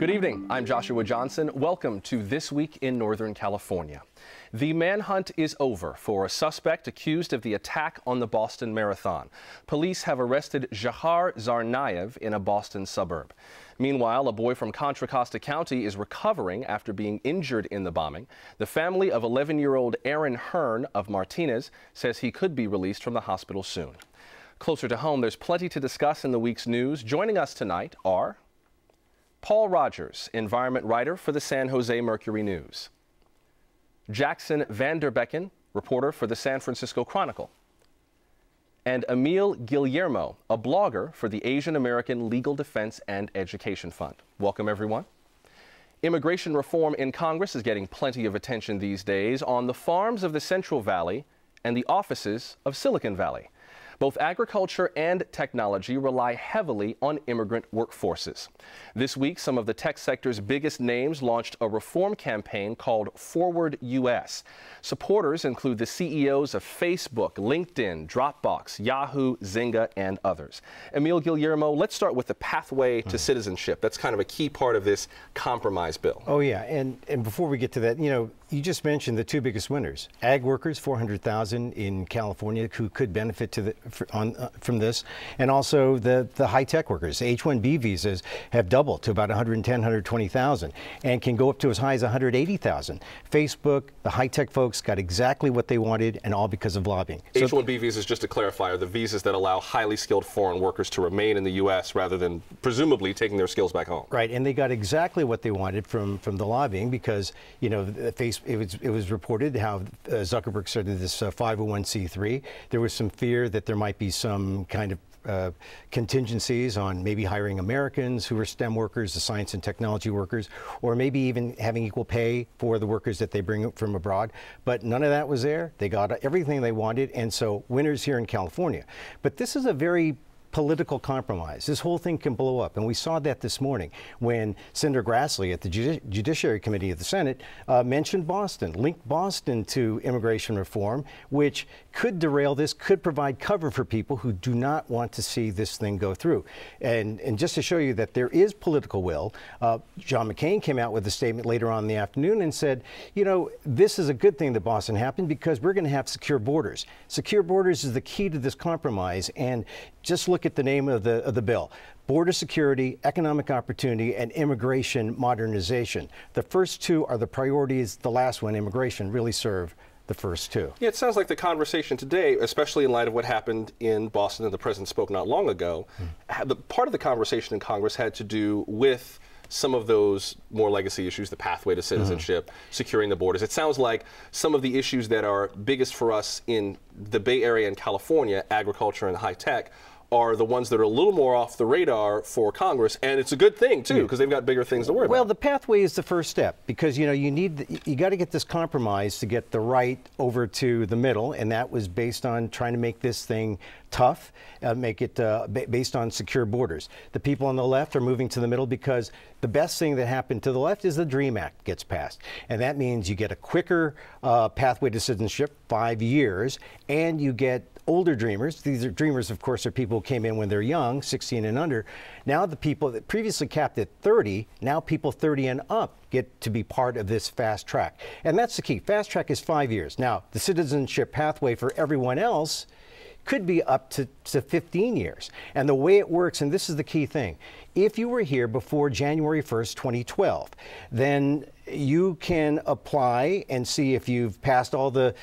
Good evening. I'm Joshua Johnson. Welcome to This Week in Northern California. The manhunt is over for a suspect accused of the attack on the Boston Marathon. Police have arrested Jahar Tsarnaev in a Boston suburb. Meanwhile, a boy from Contra Costa County is recovering after being injured in the bombing. The family of 11-year-old Aaron Hearn of Martinez says he could be released from the hospital soon. Closer to home, there's plenty to discuss in the week's news. Joining us tonight are Paul Rogers, environment writer for the San Jose Mercury News; Jackson Vanderbecken, reporter for the San Francisco Chronicle; and Emil Guillermo, a blogger for the Asian American Legal Defense and Education Fund. Welcome, everyone. Immigration reform in Congress is getting plenty of attention these days on the farms of the Central Valley and the offices of Silicon Valley. Both agriculture and technology rely heavily on immigrant workforces. This week, some of the tech sector's biggest names launched a reform campaign called Forward US. Supporters include the CEOs of Facebook, LinkedIn, Dropbox, Yahoo, Zynga, and others. Emil Guillermo, let's start with the pathway to citizenship. That's kind of a key part of this compromise bill. Oh, yeah. And before we get to that, you just mentioned the two biggest winners. Ag workers, 400,000 in California who could benefit from this, and also the high-tech workers. H-1B visas have doubled to about 110, 120,000 and can go up to as high as 180,000. Facebook, the high-tech folks got exactly what they wanted, and all because of lobbying. H-1B visas, just to clarify, are the visas that allow highly skilled foreign workers to remain in the U.S. rather than presumably taking their skills back home. Right, and they got exactly what they wanted from the lobbying because, it was reported how Zuckerberg started this 501c3. There was some fear that there might be some kind of contingencies on maybe hiring Americans who are STEM workers, the science and technology workers, or maybe even having equal pay for the workers that they bring from abroad. But none of that was there. They got everything they wanted, and so winners here in California. But this is a very political compromise. This whole thing can blow up, and we saw that this morning when Senator Grassley at the Judiciary Committee of the Senate mentioned Boston, linked Boston to immigration reform, which could derail this, could provide cover for people who do not want to see this thing go through. And just to show you that there is political will, John McCain came out with a statement later on in the afternoon and said, this is a good thing that Boston happened because we're going to have secure borders. Secure borders is the key to this compromise, and just look at the name of the bill: border security, economic opportunity, and immigration modernization. The first two are the priorities. The last one, immigration, really serve the first two. Yeah, it sounds like the conversation today, especially in light of what happened in Boston and the president spoke not long ago, the part of the conversation in Congress had to do with some of those more legacy issues, the pathway to citizenship, securing the borders. It sounds like some of the issues that are biggest for us in the Bay Area and California, agriculture and high tech, are the ones that are a little more off the radar for Congress, and it's a good thing too because they've got bigger things to worry about. Well, the pathway is the first step because you got to get this compromise to get the right over to the middle, and that was based on trying to make this thing tough, make it based on secure borders. The people on the left are moving to the middle because the best thing that happened to the left is the DREAM Act gets passed, and that means you get a quicker pathway to citizenship, 5 years, and you get older dreamers. These are dreamers, of course, are people who came in when they're young, 16 and under. Now the people that previously capped at 30, now people 30 and up get to be part of this fast track. And that's the key. Fast track is 5 years. Now, the citizenship pathway for everyone else could be up to 15 years. And the way it works, and this is the key thing, if you were here before January 1st, 2012, then you can apply and see if you've passed all the,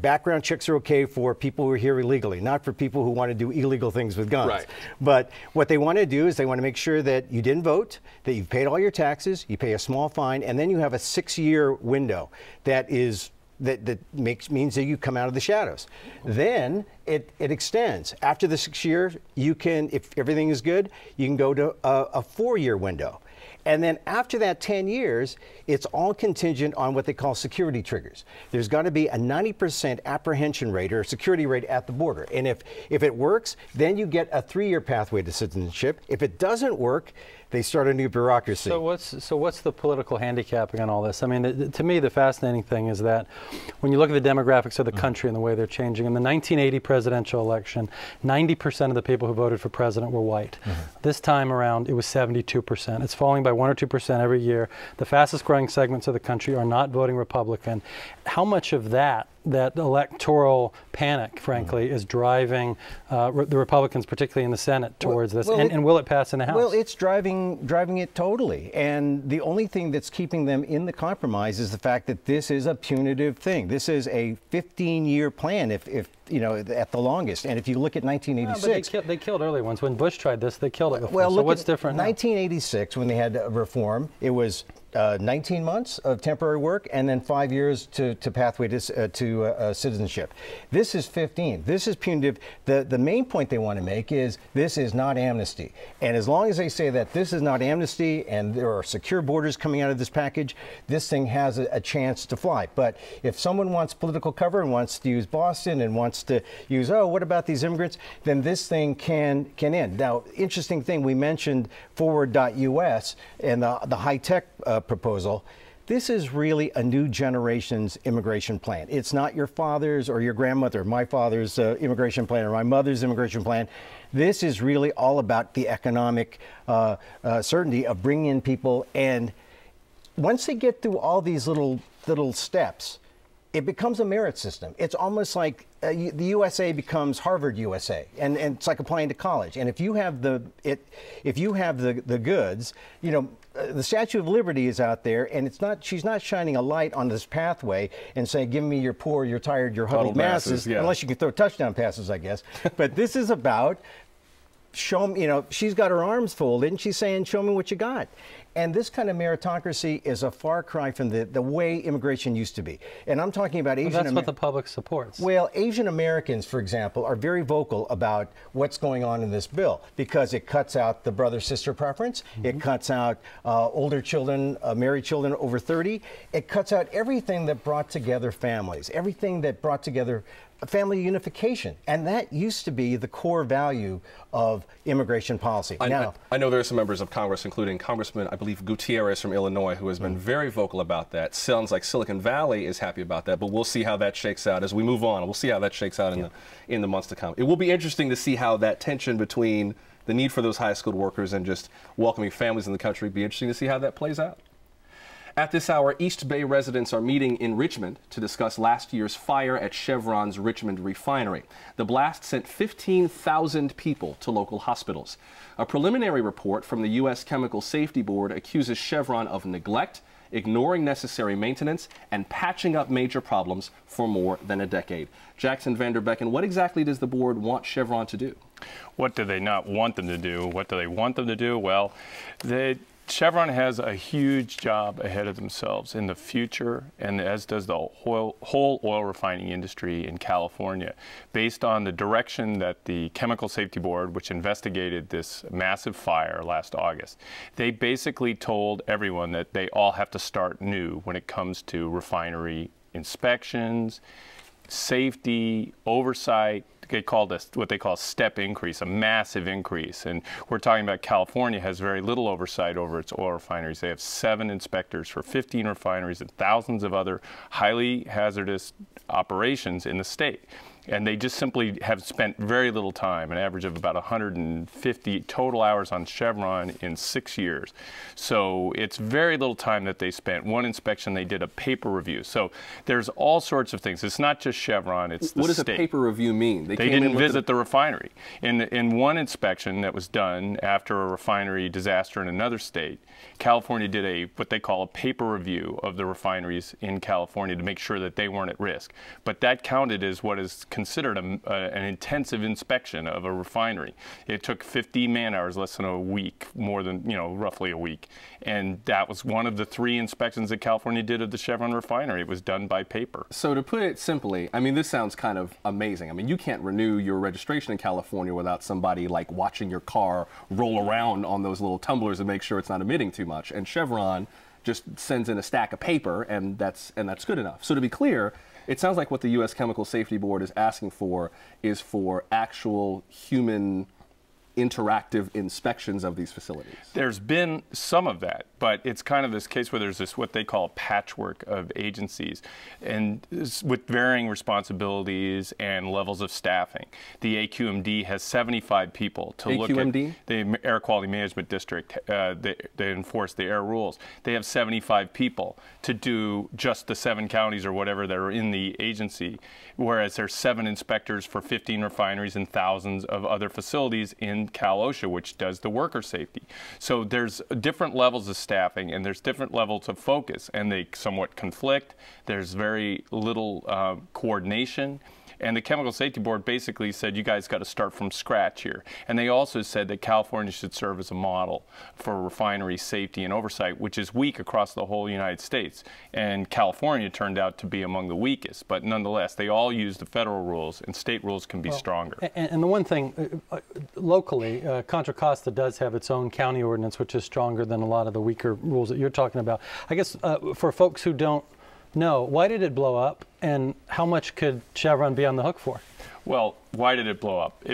background checks are okay for people who are here illegally, not for people who want to do illegal things with guns. Right. But what they want to do is they want to make sure that you didn't vote, that you've paid all your taxes, you pay a small fine, and then you have a 6-year window that means that you come out of the shadows. Then it extends. After the 6 years, you can, if everything is good, you can go to a 4-year window. And then after that 10 years, it's all contingent on what they call security triggers. There's got to be a 90% apprehension rate or security rate at the border. And if it works, then you get a 3-year pathway to citizenship. If it doesn't work, they start a new bureaucracy. So what's the political handicapping on all this? I mean, to me, the fascinating thing is that when you look at the demographics of the country and the way they're changing, in the 1980 presidential election, 90% of the people who voted for president were white. This time around, it was 72%. It's falling by 1 or 2% every year. The fastest growing segments of the country are not voting Republican. How much of that electoral panic, frankly, is driving the Republicans, particularly in the Senate, towards this? And will it pass in the House? Well, it's driving it totally. And the only thing that's keeping them in the compromise is the fact that this is a punitive thing. This is a 15-year plan, if you know, at the longest. And if you look at 1986, but they killed early ones. When Bush tried this, they killed it before. Well, so what's different now? 1986, when they had reform, it was 19 months of temporary work and then 5 years to pathway to citizenship. This is 15. This is punitive. The main point they want to make is this is not amnesty. And as long as they say that this is not amnesty and there are secure borders coming out of this package, this thing has a chance to fly. But if someone wants political cover and wants to use Boston and wants to use, oh, what about these immigrants, then this thing can end. Now, interesting thing, we mentioned forward.us and the high-tech proposal. This is really a new generation's immigration plan. It's not your father's or your grandmother, my father's immigration plan or my mother's immigration plan. This is really all about the economic certainty of bringing in people. And once they get through all these little steps, it becomes a merit system. It's almost like the USA becomes Harvard USA, and it's like applying to college. And if you have the goods, you know, the Statue of Liberty is out there, and it's not. She's not shining a light on this pathway and saying, "Give me your poor, your tired, your huddled masses." Yeah. Unless you can throw touchdown passes, I guess. But this is about show me. You know, she's got her arms folded, and she's saying, "Show me what you got." And this kind of meritocracy is a far cry from the way immigration used to be. And I'm talking about Asian Americans. That's what the public supports. Well, Asian Americans, for example, are very vocal about what's going on in this bill because it cuts out the brother-sister preference. It cuts out older children, married children over 30. It cuts out everything that brought together families, everything that brought together family unification. And that used to be the core value of immigration policy. I know there are some members of Congress, including Congressman, I believe, Gutierrez from Illinois, who has been very vocal about that. Sounds like Silicon Valley is happy about that, but we'll see how that shakes out as we move on. We'll see how that shakes out in the months to come. It will be interesting to see how that tension between the need for those high-skilled workers and just welcoming families in the country, be interesting to see how that plays out. At this hour, East Bay residents are meeting in Richmond to discuss last year's fire at Chevron's Richmond refinery. The blast sent 15,000 people to local hospitals. A preliminary report from the U.S. Chemical Safety Board accuses Chevron of neglect, ignoring necessary maintenance, and patching up major problems for more than a decade. Jackson Vanderbecken, what exactly does the board want Chevron to do? What do they not want them to do? What do they want them to do? Well, Chevron has a huge job ahead of themselves in the future, and as does the whole oil refining industry in California, based on the direction that the Chemical Safety Board, which investigated this massive fire last August, they basically told everyone that they all have to start new when it comes to refinery inspections, safety, oversight. They called this what they call a step increase, a massive increase. And we're talking about California has very little oversight over its oil refineries. They have 7 inspectors for 15 refineries and thousands of other highly hazardous operations in the state. And they just simply have spent very little time, an average of about 150 total hours on Chevron in 6 years. So it's very little time that they spent. One inspection, they did a paper review. So there's all sorts of things. It's not just Chevron, it's the state. What does a paper review mean? They didn't visit the refinery. In one inspection that was done after a refinery disaster in another state, California did what they call a paper review of the refineries in California to make sure that they weren't at risk. But that counted as what is considered an intensive inspection of a refinery. It took 50 man-hours, less than a week, more than, roughly a week. And that was one of the 3 inspections that California did of the Chevron refinery. It was done by paper. So to put it simply, I mean, this sounds kind of amazing. I mean, you can't renew your registration in California without somebody like watching your car roll around on those little tumblers and make sure it's not emitting too much. And Chevron just sends in a stack of paper, and that's good enough. So to be clear, it sounds like what the U.S. Chemical Safety Board is asking for is for actual human interactive inspections of these facilities? There's been some of that, but it's kind of this case where there's this what they call a patchwork of agencies, and with varying responsibilities and levels of staffing. The AQMD has 75 people to look at the Air Quality Management District. They enforce the air rules. They have 75 people to do just the 7 counties or whatever that are in the agency, whereas there's 7 inspectors for 15 refineries and thousands of other facilities in Cal OSHA, which does the worker safety. So there's different levels of staffing and there's different levels of focus, and they somewhat conflict. There's very little coordination. And the Chemical Safety Board basically said, you guys got to start from scratch here. And they also said that California should serve as a model for refinery safety and oversight, which is weak across the whole United States. And California turned out to be among the weakest. But nonetheless, they all use the federal rules, and state rules can be stronger. And the one thing, locally, Contra Costa does have its own county ordinance, which is stronger than a lot of the weaker rules that you're talking about. I guess for folks who don't know, why did it blow up, and how much could Chevron be on the hook for? Well, why did it blow up?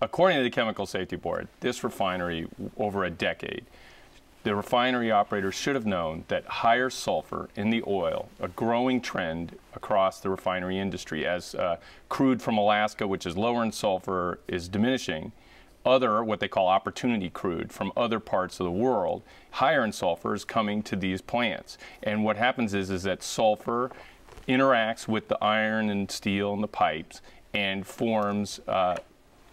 According to the Chemical Safety Board, this refinery, over a decade, the refinery operators should have known that higher sulfur in the oil, a growing trend across the refinery industry as crude from Alaska, which is lower in sulfur, is diminishing. Other, what they call opportunity crude from other parts of the world, higher in sulfur, is coming to these plants. And what happens is that sulfur interacts with the iron and steel and the pipes and forms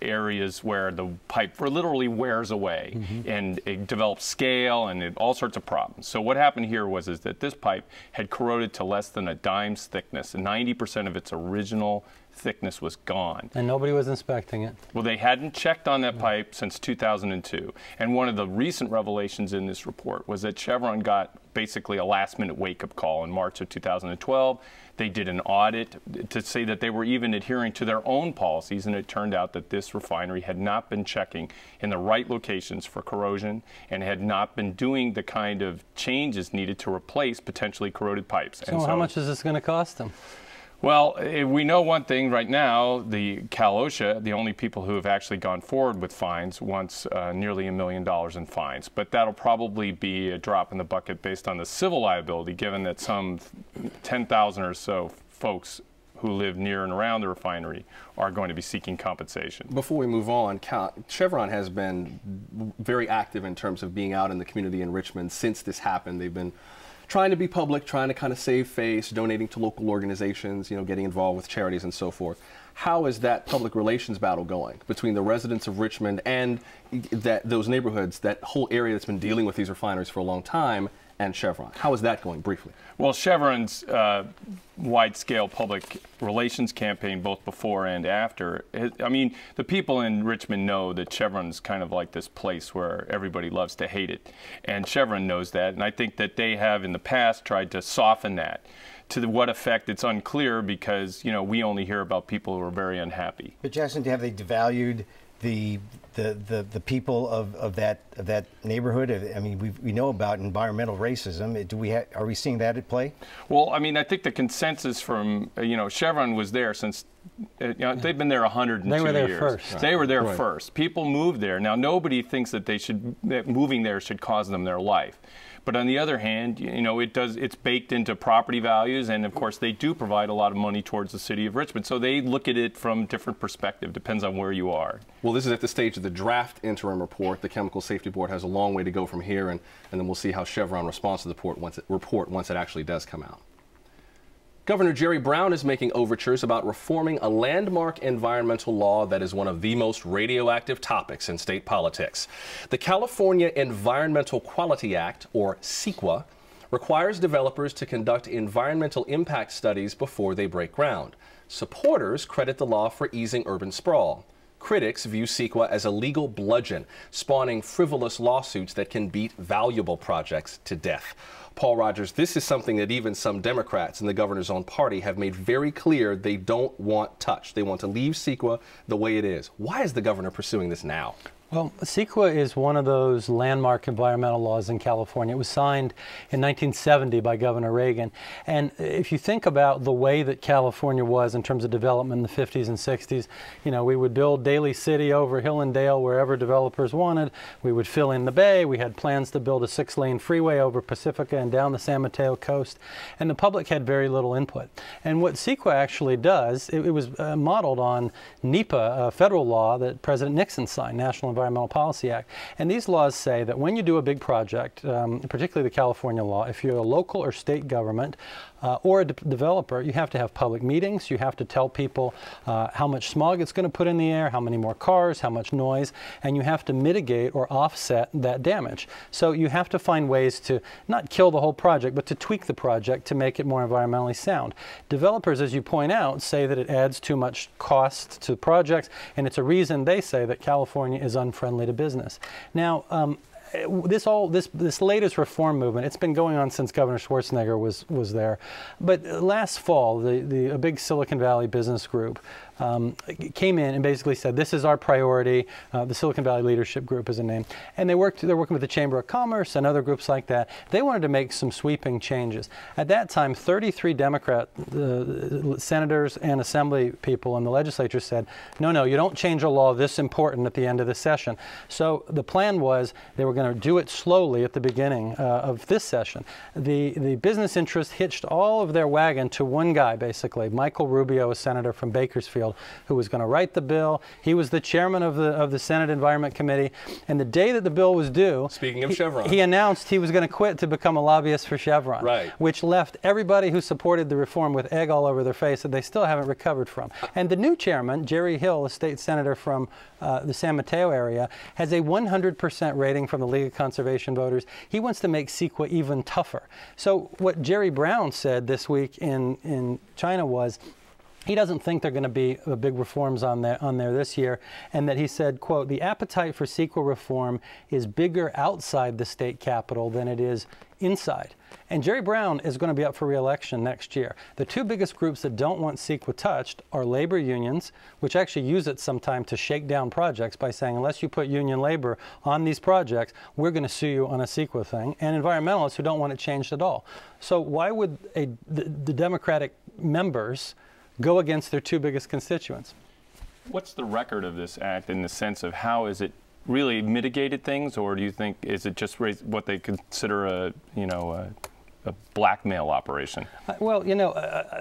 areas where the pipe literally wears away, and it develops scale and all sorts of problems. So what happened here was that this pipe had corroded to less than a dime's thickness, and 90% of its original thickness was gone. And nobody was inspecting it. Well, they hadn't checked on that pipe since 2002. And one of the recent revelations in this report was that Chevron got basically a last-minute wake-up call in March of 2012. They did an audit to say that they were even adhering to their own policies, and it turned out that this refinery had not been checking in the right locations for corrosion and had not been doing the kind of changes needed to replace potentially corroded pipes. So how much is this going to cost them? Well, we know one thing right now. The Cal OSHA, the only people who have actually gone forward with fines, wants nearly $1 million in fines. But that'll probably be a drop in the bucket based on the civil liability, given that some 10,000 or so folks who live near and around the refinery are going to be seeking compensation. Before we move on, Chevron has been very active in terms of being out in the community in Richmond since this happened. They've been trying to be public, trying to kind of save face, donating to local organizations, you know, getting involved with charities and so forth. How is that public relations battle going between the residents of Richmond and those neighborhoods, that whole area that's been dealing with these refineries for a long time, and Chevron? How is that going, briefly? Well, Chevron's wide-scale public relations campaign, both before and after, I mean, the people in Richmond know that Chevron's kind of like this place where everybody loves to hate it. And Chevron knows that, and I think that they have in the past tried to soften that. To what effect, it's unclear, because, you know, we only hear about people who are very unhappy. But Jackson, have they devalued the people of that neighborhood? I mean, we know about environmental racism. Are we seeing that at play? Well, I mean, I think the consensus from Chevron was there since they've been there 102 years. They were there first. They were there first. People moved there. Now, nobody thinks that moving there should cause them their life. But on the other hand, it's baked into property values, and of course they do provide a lot of money towards the city of Richmond. So they look at it from different perspective, depends on where you are. Well, this is at the stage of the draft interim report. The Chemical Safety Board has a long way to go from here, and then we'll see how Chevron responds to the report once it actually does come out. Governor Jerry Brown is making overtures about reforming a landmark environmental law that is one of the most radioactive topics in state politics. The California Environmental Quality Act, or CEQA, requires developers to conduct environmental impact studies before they break ground. Supporters credit the law for easing urban sprawl. Critics view CEQA as a legal bludgeon, spawning frivolous lawsuits that can beat valuable projects to death. Paul Rogers, this is something that even some Democrats in the governor's own party have made very clear they don't want touched. They want to leave CEQA the way it is. Why is the governor pursuing this now? Well, CEQA is one of those landmark environmental laws in California. It was signed in 1970 by Governor Reagan. And if you think about the way that California was in terms of development in the 50s and 60s, you know, we would build Daly City over Hill and Dale wherever developers wanted. We would fill in the bay. We had plans to build a 6-lane freeway over Pacifica and down the San Mateo coast. And the public had very little input. And what CEQA actually does, it was modeled on NEPA, a federal law that President Nixon signed, National Environmental Policy Act. And these laws say that when you do a big project, particularly the California law, if you're a local or state government or a developer, you have to have public meetings. You have to tell people how much smog it's going to put in the air, how many more cars, how much noise, and you have to mitigate or offset that damage. So you have to find ways to not kill the whole project, but to tweak the project to make it more environmentally sound. Developers, as you point out, say that it adds too much cost to projects, and it's a reason they say that California is unfriendly to business. Now, this latest reform movement, it's been going on since Governor Schwarzenegger was there. But last fall, a big Silicon Valley business group came in and basically said, this is our priority. The Silicon Valley Leadership Group is a name. And they're working with the Chamber of Commerce and other groups like that. They wanted to make some sweeping changes. At that time, 33 Democrat senators and assembly people in the legislature said, no, you don't change a law this important at the end of the session. So the plan was they were going to do it slowly at the beginning of this session. The business interests hitched all of their wagon to one guy, basically, Michael Rubio, a senator from Bakersfield, who was going to write the bill. He was the chairman of the Senate Environment Committee. And the day that the bill was due, speaking of Chevron, he announced he was going to quit to become a lobbyist for Chevron, right, which left everybody who supported the reform with egg all over their face that they still haven't recovered from. And the new chairman, Jerry Hill, a state senator from the San Mateo area, has a 100% rating from the League of Conservation Voters. He wants to make CEQA even tougher. So what Jerry Brown said this week in China was, he doesn't think there are going to be big reforms on there this year, and that he said, quote, the appetite for CEQA reform is bigger outside the state capitol than it is inside. And Jerry Brown is going to be up for re-election next year. The two biggest groups that don't want CEQA touched are labor unions, which actually use it sometimes to shake down projects by saying, unless you put union labor on these projects, we're going to sue you on a CEQA thing, and environmentalists who don't want it changed at all. So why would the Democratic members go against their two biggest constituents? What's the record of this act in the sense of how is it really mitigated things, or do you think is it just what they consider a blackmail operation? Well,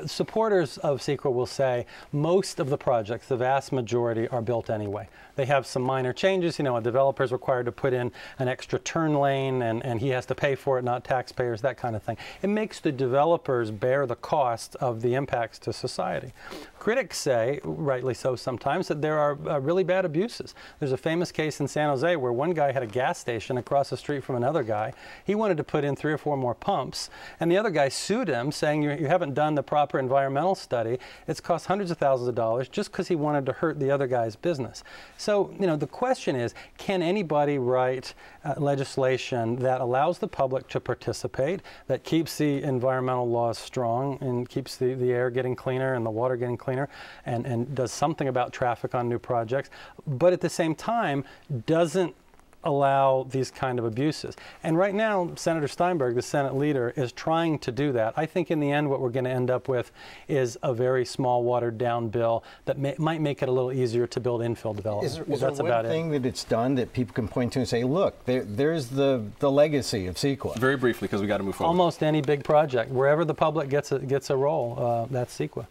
supporters of CEQA will say most of the projects, the vast majority, are built anyway. They have some minor changes. A developer is required to put in an extra turn lane, and he has to pay for it, not taxpayers, that kind of thing. It makes the developers bear the cost of the impacts to society. Critics say, rightly so sometimes, that there are really bad abuses. There's a famous case in San Jose where one guy had a gas station across the street from another guy. He wanted to put in 3 or 4 more pumps, and the other guy sued him, saying you haven't done the proper environmental study. It's cost hundreds of thousands of dollars just because he wanted to hurt the other guy's business. So, the question is, can anybody write legislation that allows the public to participate, that keeps the environmental laws strong and keeps the air getting cleaner and the water getting cleaner, and does something about traffic on new projects, but at the same time doesn't allow these kind of abuses? And right now, Senator Steinberg, the Senate leader, is trying to do that. I think in the end what we're going to end up with is a very small, watered-down bill that might make it a little easier to build infill development. Is there one thing that it's done that people can point to and say, look, there's the legacy of CEQA? Very briefly, because we got to move forward. Almost any big project, wherever the public gets a role, that's CEQA.